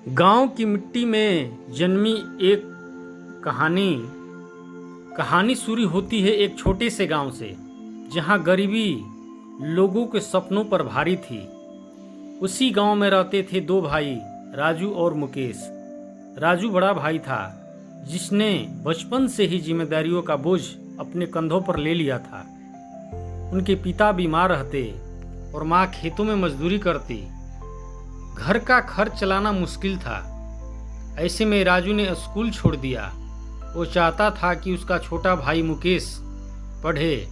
गांव की मिट्टी में जन्मी एक कहानी शुरू होती है एक छोटे से गांव से, जहां गरीबी लोगों के सपनों पर भारी थी। उसी गांव में रहते थे दो भाई, राजू और मुकेश। राजू बड़ा भाई था, जिसने बचपन से ही जिम्मेदारियों का बोझ अपने कंधों पर ले लिया था। उनके पिता बीमार रहते और माँ खेतों में मजदूरी करती। घर का खर्च चलाना मुश्किल था। ऐसे में राजू ने स्कूल छोड़ दिया। वो चाहता था कि उसका छोटा भाई मुकेश पढ़े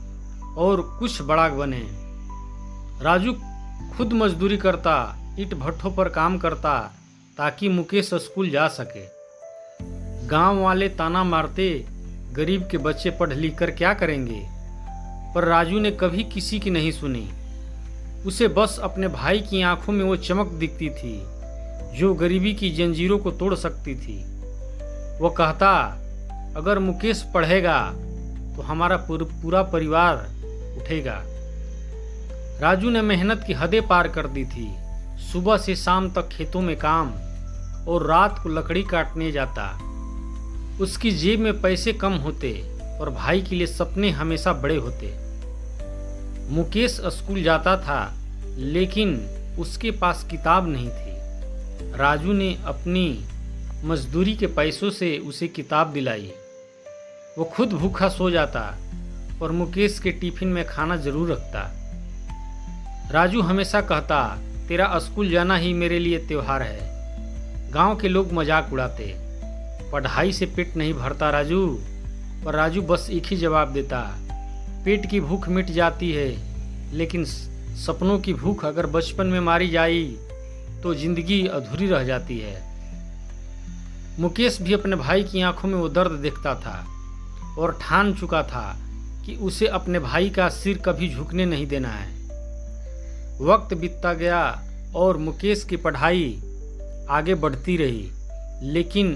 और कुछ बड़ा बने। राजू खुद मजदूरी करता, ईंट भट्ठों पर काम करता ताकि मुकेश स्कूल जा सके। गांव वाले ताना मारते, गरीब के बच्चे पढ़ लिख कर क्या करेंगे, पर राजू ने कभी किसी की नहीं सुनी। उसे बस अपने भाई की आंखों में वो चमक दिखती थी जो गरीबी की जंजीरों को तोड़ सकती थी। वो कहता, अगर मुकेश पढ़ेगा तो हमारा पूरा परिवार उठेगा। राजू ने मेहनत की हदें पार कर दी थी। सुबह से शाम तक खेतों में काम और रात को लकड़ी काटने जाता। उसकी जेब में पैसे कम होते और भाई के लिए सपने हमेशा बड़े होते। मुकेश स्कूल जाता था, लेकिन उसके पास किताब नहीं थी। राजू ने अपनी मजदूरी के पैसों से उसे किताब दिलाई। वो खुद भूखा सो जाता और मुकेश के टिफिन में खाना जरूर रखता। राजू हमेशा कहता, तेरा स्कूल जाना ही मेरे लिए त्योहार है। गांव के लोग मजाक उड़ाते, पढ़ाई से पेट नहीं भरता राजू। पर राजू बस एक ही जवाब देता, पेट की भूख मिट जाती है, लेकिन सपनों की भूख अगर बचपन में मारी जाए तो जिंदगी अधूरी रह जाती है। मुकेश भी अपने भाई की आंखों में वो दर्द देखता था और ठान चुका था कि उसे अपने भाई का सिर कभी झुकने नहीं देना है। वक्त बीतता गया और मुकेश की पढ़ाई आगे बढ़ती रही, लेकिन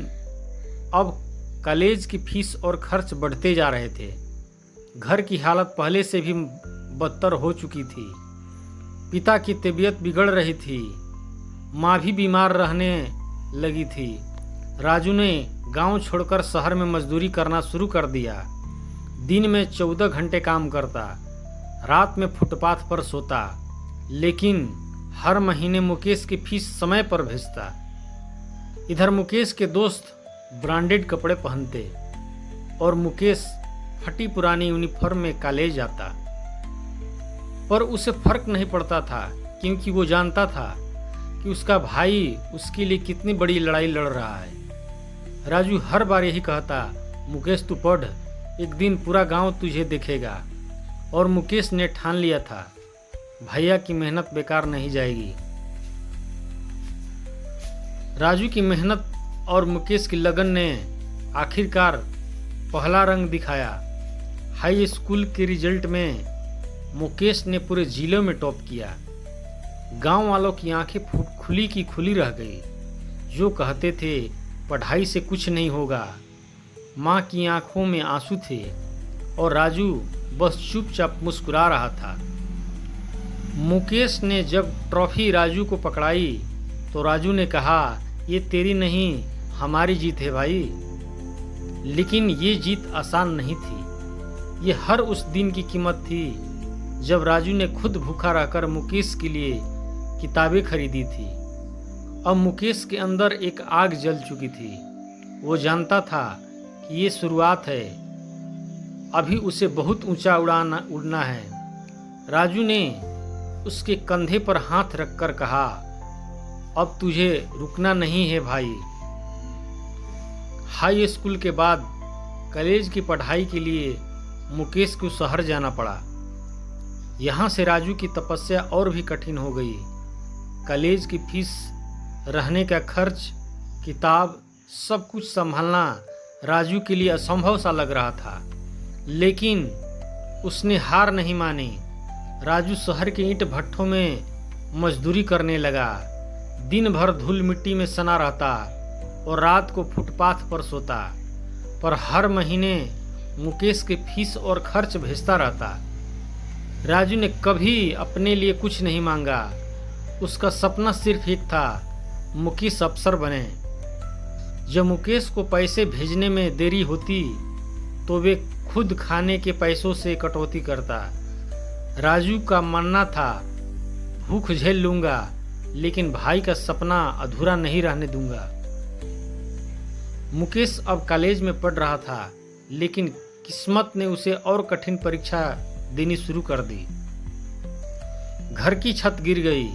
अब कॉलेज की फीस और खर्च बढ़ते जा रहे थे। घर की हालत पहले से भी बदतर हो चुकी थी। पिता की तबीयत बिगड़ रही थी, माँ भी बीमार रहने लगी थी। राजू ने गांव छोड़कर शहर में मजदूरी करना शुरू कर दिया। दिन में 14 घंटे काम करता, रात में फुटपाथ पर सोता, लेकिन हर महीने मुकेश की फीस समय पर भेजता। इधर मुकेश के दोस्त ब्रांडेड कपड़े पहनते और मुकेश फटी पुरानी यूनिफॉर्म में कॉलेज जाता। पर उसे फर्क नहीं पड़ता था, क्योंकि वो जानता था कि उसका भाई उसके लिए कितनी बड़ी लड़ाई लड़ रहा है। राजू हर बार यही कहता, मुकेश तू पढ़, एक दिन पूरा गांव तुझे देखेगा। और मुकेश ने ठान लिया था, भैया की मेहनत बेकार नहीं जाएगी। राजू की मेहनत और मुकेश की लगन ने आखिरकार पहला रंग दिखाया। हाई स्कूल के रिजल्ट में मुकेश ने पूरे जिले में टॉप किया। गांव वालों की आंखें खुली की खुली रह गई, जो कहते थे पढ़ाई से कुछ नहीं होगा। माँ की आंखों में आंसू थे और राजू बस चुपचाप मुस्कुरा रहा था। मुकेश ने जब ट्रॉफी राजू को पकड़ाई तो राजू ने कहा, ये तेरी नहीं हमारी जीत है भाई। लेकिन ये जीत आसान नहीं थी। ये हर उस दिन की कीमत थी जब राजू ने खुद भूखा रहकर मुकेश के लिए किताबें खरीदी थी। अब मुकेश के अंदर एक आग जल चुकी थी। वो जानता था कि ये शुरुआत है, अभी उसे बहुत ऊंचा उड़ना है। राजू ने उसके कंधे पर हाथ रखकर कहा, अब तुझे रुकना नहीं है भाई। हाई स्कूल के बाद कॉलेज की पढ़ाई के लिए मुकेश को शहर जाना पड़ा। यहाँ से राजू की तपस्या और भी कठिन हो गई। कॉलेज की फीस, रहने का खर्च, किताब, सब कुछ संभालना राजू के लिए असंभव सा लग रहा था। लेकिन उसने हार नहीं मानी। राजू शहर के ईंट भट्ठों में मजदूरी करने लगा। दिन भर धूल मिट्टी में सना रहता और रात को फुटपाथ पर सोता। पर हर महीने मुकेश के फीस और खर्च भेजता रहता। राजू ने कभी अपने लिए कुछ नहीं मांगा। उसका सपना सिर्फ एक था मुकेश अफसर बने। जब मुकेश को पैसे भेजने में देरी होती तो वे खुद खाने के पैसों से कटौती करता। राजू का मानना था भूख झेल लूंगा लेकिन भाई का सपना अधूरा नहीं रहने दूंगा। मुकेश अब कॉलेज में पढ़ रहा था लेकिन किस्मत ने उसे और कठिन परीक्षा देनी शुरू कर दी। घर की छत गिर गई,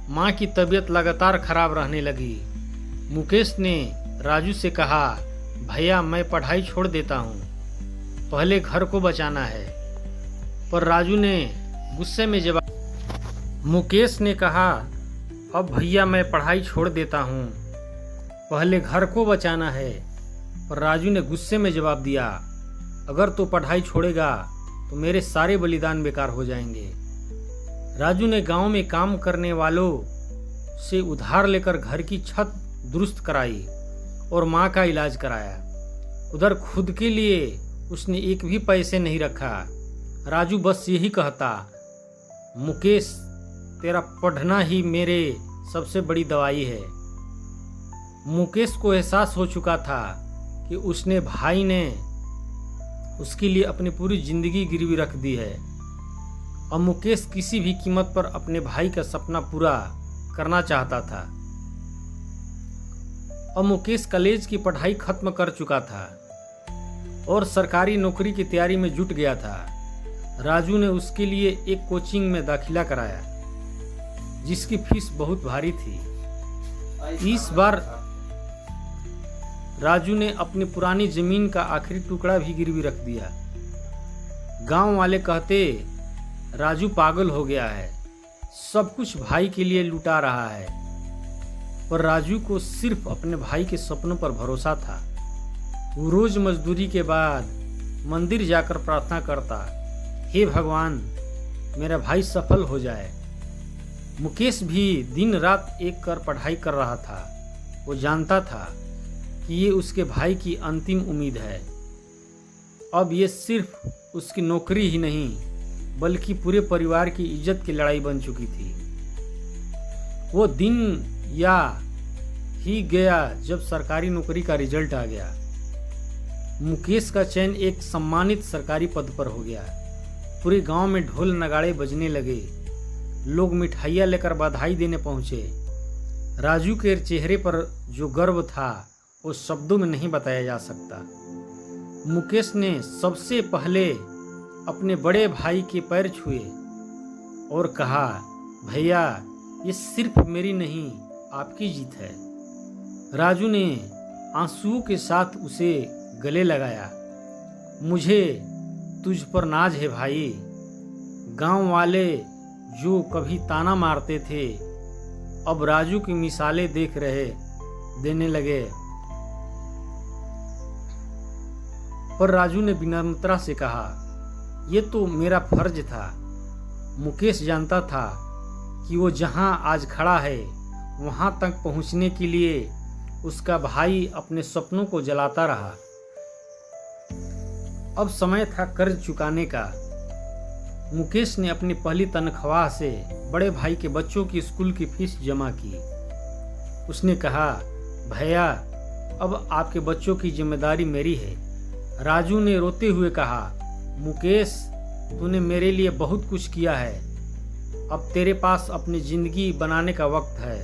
माँ की तबीयत लगातार खराब रहने लगी। मुकेश ने राजू से कहा, भैया मैं पढ़ाई छोड़ देता हूँ, पहले घर को बचाना है। पर राजू ने गुस्से में जवाब मुकेश ने कहा, अब भैया मैं पढ़ाई छोड़ देता हूँ, पहले घर को बचाना है। पर राजू ने गुस्से में जवाब दिया, अगर तू पढ़ाई छोड़ेगा तो मेरे सारे बलिदान बेकार हो जाएंगे। राजू ने गांव में काम करने वालों से उधार लेकर घर की छत दुरुस्त कराई और माँ का इलाज कराया। उधर खुद के लिए उसने एक भी पैसे नहीं रखा। राजू बस यही कहता, मुकेश तेरा पढ़ना ही मेरे सबसे बड़ी दवाई है। मुकेश को एहसास हो चुका था कि उसने भाई ने उसके लिए अपनी पूरी जिंदगी गिरवी रख दी है। अब मुकेश किसी भी कीमत पर अपने भाई का सपना पूरा करना चाहता था। अब मुकेश कॉलेज की पढ़ाई खत्म कर चुका था और सरकारी नौकरी की तैयारी में जुट गया था। राजू ने उसके लिए एक कोचिंग में दाखिला कराया जिसकी फीस बहुत भारी थी। इस बार राजू ने अपनी पुरानी जमीन का आखिरी टुकड़ा भी गिरवी रख दिया। गांव वाले कहते राजू पागल हो गया है, सब कुछ भाई के लिए लुटा रहा है। पर राजू को सिर्फ अपने भाई के सपनों पर भरोसा था। वो रोज मजदूरी के बाद मंदिर जाकर प्रार्थना करता, हे भगवान मेरा भाई सफल हो जाए। मुकेश भी दिन रात एक कर पढ़ाई कर रहा था। वो जानता था कि ये उसके भाई की अंतिम उम्मीद है। अब ये सिर्फ उसकी नौकरी ही नहीं बल्कि पूरे परिवार की इज्जत की लड़ाई बन चुकी थी। वो दिन या ही गया जब सरकारी नौकरी का रिजल्ट आ गया। मुकेश का चयन एक सम्मानित सरकारी पद पर हो गया। पूरे गांव में ढोल नगाड़े बजने लगे, लोग मिठाइयाँ लेकर बधाई देने पहुंचे। राजू के चेहरे पर जो गर्व था वो शब्दों में नहीं बताया जा सकता। मुकेश ने सबसे पहले अपने बड़े भाई के पैर छुए और कहा, भैया ये सिर्फ मेरी नहीं आपकी जीत है। राजू ने आंसुओं के साथ उसे गले लगाया, मुझे तुझ पर नाज है भाई। गांव वाले जो कभी ताना मारते थे अब राजू की मिसालें देने लगे। पर राजू ने विनम्रता से कहा, ये तो मेरा फर्ज था। मुकेश जानता था कि वो जहां आज खड़ा है वहां तक पहुंचने के लिए उसका भाई अपने सपनों को जलाता रहा। अब समय था कर्ज चुकाने का। मुकेश ने अपनी पहली तनख्वाह से बड़े भाई के बच्चों की स्कूल की फीस जमा की। उसने कहा, भैया अब आपके बच्चों की जिम्मेदारी मेरी है। राजू ने रोते हुए कहा, मुकेश तूने मेरे लिए बहुत कुछ किया है, अब तेरे पास अपनी जिंदगी बनाने का वक्त है।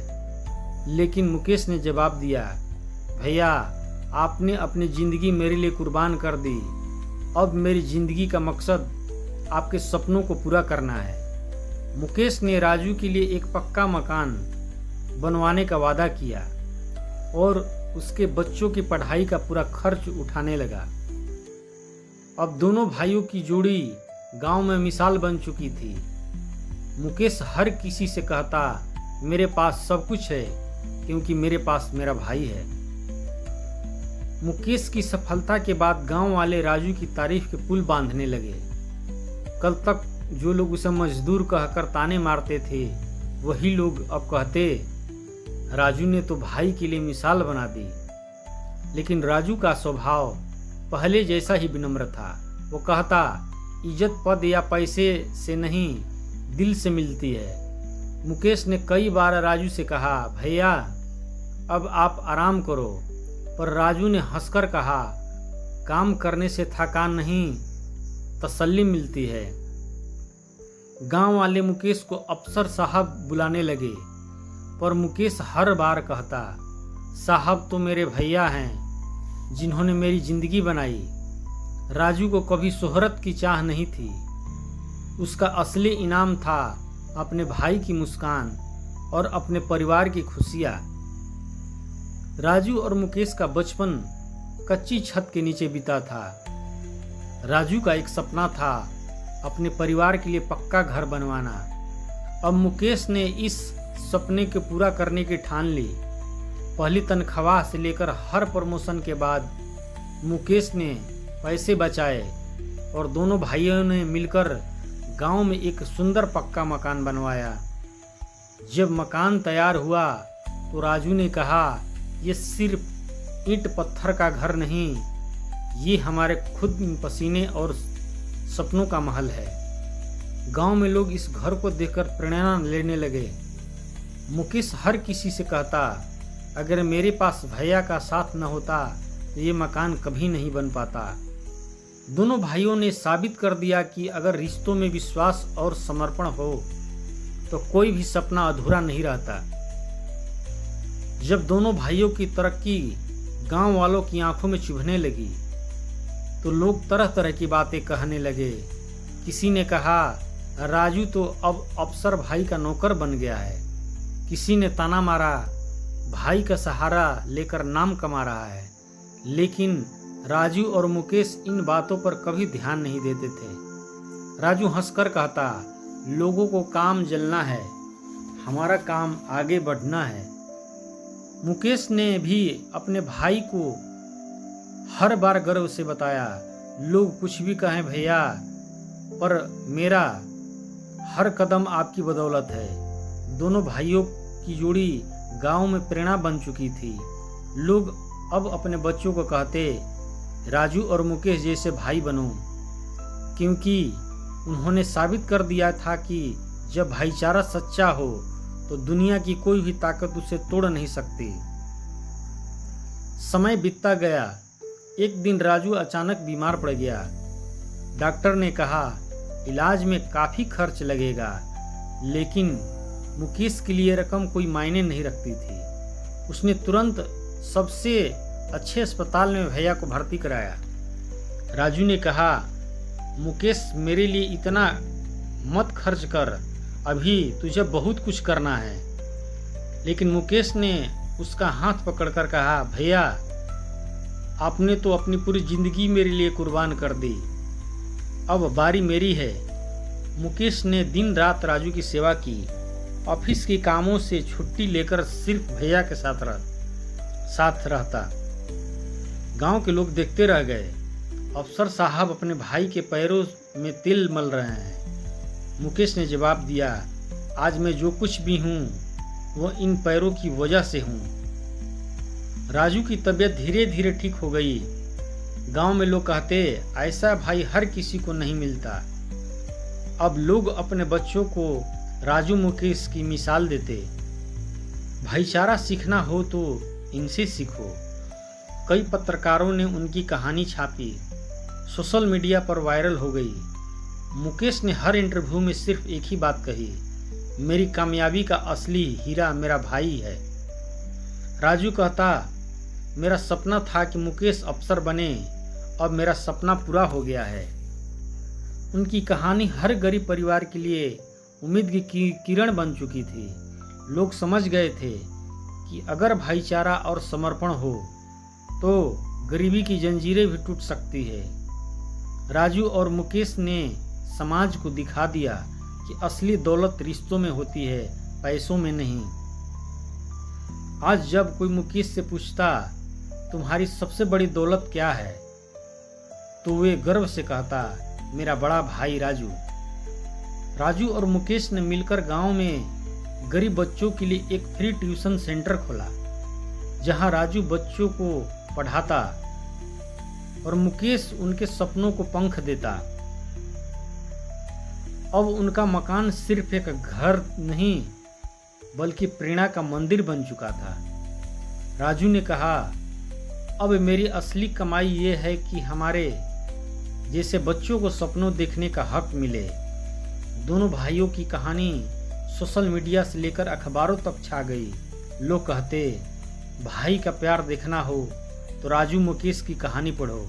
लेकिन मुकेश ने जवाब दिया, भैया आपने अपनी जिंदगी मेरे लिए कुर्बान कर दी, अब मेरी जिंदगी का मकसद आपके सपनों को पूरा करना है। मुकेश ने राजू के लिए एक पक्का मकान बनवाने का वादा किया और उसके बच्चों की पढ़ाई का पूरा खर्च उठाने लगा। अब दोनों भाइयों की जोड़ी गांव में मिसाल बन चुकी थी। मुकेश हर किसी से कहता, मेरे पास सब कुछ है क्योंकि मेरे पास मेरा भाई है। मुकेश की सफलता के बाद गांव वाले राजू की तारीफ के पुल बांधने लगे। कल तक जो लोग उसे मजदूर कहकर ताने मारते थे वही लोग अब कहते, राजू ने तो भाई के लिए मिसाल बना दी। लेकिन राजू का स्वभाव पहले जैसा ही विनम्र था। वो कहता, इज्जत पद या पैसे से नहीं दिल से मिलती है। मुकेश ने कई बार राजू से कहा, भैया अब आप आराम करो। पर राजू ने हंसकर कहा, काम करने से थकान नहीं, तसल्ली मिलती है। गांव वाले मुकेश को अफसर साहब बुलाने लगे, पर मुकेश हर बार कहता, साहब तो मेरे भैया हैं जिन्होंने मेरी जिंदगी बनाई। राजू को कभी शोहरत की चाह नहीं थी। उसका असली इनाम था अपने भाई की मुस्कान और अपने परिवार की खुशियाँ। राजू और मुकेश का बचपन कच्ची छत के नीचे बीता था। राजू का एक सपना था अपने परिवार के लिए पक्का घर बनवाना। अब मुकेश ने इस सपने को पूरा करने की ठान ली। पहली तनख्वाह से लेकर हर प्रमोशन के बाद मुकेश ने पैसे बचाए और दोनों भाइयों ने मिलकर गांव में एक सुंदर पक्का मकान बनवाया। जब मकान तैयार हुआ तो राजू ने कहा, ये सिर्फ ईंट पत्थर का घर नहीं, ये हमारे खुद पसीने और सपनों का महल है। गांव में लोग इस घर को देखकर प्रेरणा लेने लगे। मुकेश हर किसी से कहता, अगर मेरे पास भैया का साथ न होता तो ये मकान कभी नहीं बन पाता। दोनों भाइयों ने साबित कर दिया कि अगर रिश्तों में विश्वास और समर्पण हो तो कोई भी सपना अधूरा नहीं रहता। जब दोनों भाइयों की तरक्की गांव वालों की आंखों में चुभने लगी तो लोग तरह तरह की बातें कहने लगे। किसी ने कहा, राजू तो अब अफसर भाई का नौकर बन गया है। किसी ने ताना मारा, भाई का सहारा लेकर नाम कमा रहा है। लेकिन राजू और मुकेश इन बातों पर कभी ध्यान नहीं देते थे। राजू हंसकर कहता, लोगों को काम जलना है, हमारा काम आगे बढ़ना है। मुकेश ने भी अपने भाई को हर बार गर्व से बताया, लोग कुछ भी कहें भैया, पर मेरा हर कदम आपकी बदौलत है। दोनों भाइयों की जोड़ी गांव में प्रेरणा बन चुकी थी। लोग अब अपने बच्चों को कहते, राजू और मुकेश जैसे भाई बनो, क्योंकि उन्होंने साबित कर दिया था कि जब भाईचारा सच्चा हो तो दुनिया की कोई भी ताकत उसे तोड़ नहीं सकती। समय बीतता गया। एक दिन राजू अचानक बीमार पड़ गया। डॉक्टर ने कहा, इलाज में काफ़ी खर्च लगेगा, लेकिन मुकेश के लिए रकम कोई मायने नहीं रखती थी। उसने तुरंत सबसे अच्छे अस्पताल में भैया को भर्ती कराया। राजू ने कहा, मुकेश मेरे लिए इतना मत खर्च कर, अभी तुझे बहुत कुछ करना है। लेकिन मुकेश ने उसका हाथ पकड़कर कहा, भैया आपने तो अपनी पूरी जिंदगी मेरे लिए कुर्बान कर दी, अब बारी मेरी है। मुकेश ने दिन रात राजू की सेवा की। ऑफिस के कामों से छुट्टी लेकर सिर्फ भैया के साथ रहता। गांव के लोग देखते रह गए। अफसर साहब अपने भाई के पैरों में तिल मल रहे हैं। मुकेश ने जवाब दिया, आज मैं जो कुछ भी हूँ वो इन पैरों की वजह से हूँ। राजू की तबीयत धीरे धीरे ठीक हो गई। गांव में लोग कहते, ऐसा भाई हर किसी को नहीं मिलता। अब लोग अपने बच्चों को राजू मुकेश की मिसाल देते। भाईचारा सीखना हो तो इनसे सीखो। कई पत्रकारों ने उनकी कहानी छापी, सोशल मीडिया पर वायरल हो गई। मुकेश ने हर इंटरव्यू में सिर्फ एक ही बात कही, मेरी कामयाबी का असली हीरा मेरा भाई है। राजू कहता, मेरा सपना था कि मुकेश अफसर बने, अब मेरा सपना पूरा हो गया है। उनकी कहानी हर गरीब परिवार के लिए उम्मीद की किरण बन चुकी थी। लोग समझ गए थे कि अगर भाईचारा और समर्पण हो तो गरीबी की जंजीरें भी टूट सकती है। राजू और मुकेश ने समाज को दिखा दिया कि असली दौलत रिश्तों में होती है, पैसों में नहीं। आज जब कोई मुकेश से पूछता, तुम्हारी सबसे बड़ी दौलत क्या है, तो वे गर्व से कहता, मेरा बड़ा भाई राजू। राजू और मुकेश ने मिलकर गांव में गरीब बच्चों के लिए एक फ्री ट्यूशन सेंटर खोला, जहां राजू बच्चों को पढ़ाता और मुकेश उनके सपनों को पंख देता। अब उनका मकान सिर्फ एक घर नहीं बल्कि प्रेरणा का मंदिर बन चुका था। राजू ने कहा, अब मेरी असली कमाई ये है कि हमारे जैसे बच्चों को सपनों देखने का हक मिले। दोनों भाइयों की कहानी सोशल मीडिया से लेकर अखबारों तक छा गई। लोग कहते, भाई का प्यार देखना हो तो राजू मुकेश की कहानी पढ़ो।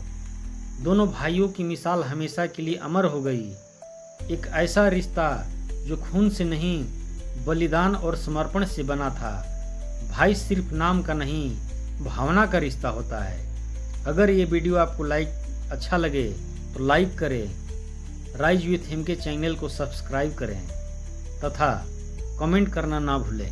दोनों भाइयों की मिसाल हमेशा के लिए अमर हो गई। एक ऐसा रिश्ता जो खून से नहीं बलिदान और समर्पण से बना था। भाई सिर्फ नाम का नहीं, भावना का रिश्ता होता है। अगर ये वीडियो आपको अच्छा लगे तो लाइक करें, राइज विथ हिम के चैनल को सब्सक्राइब करें तथा कमेंट करना ना भूलें।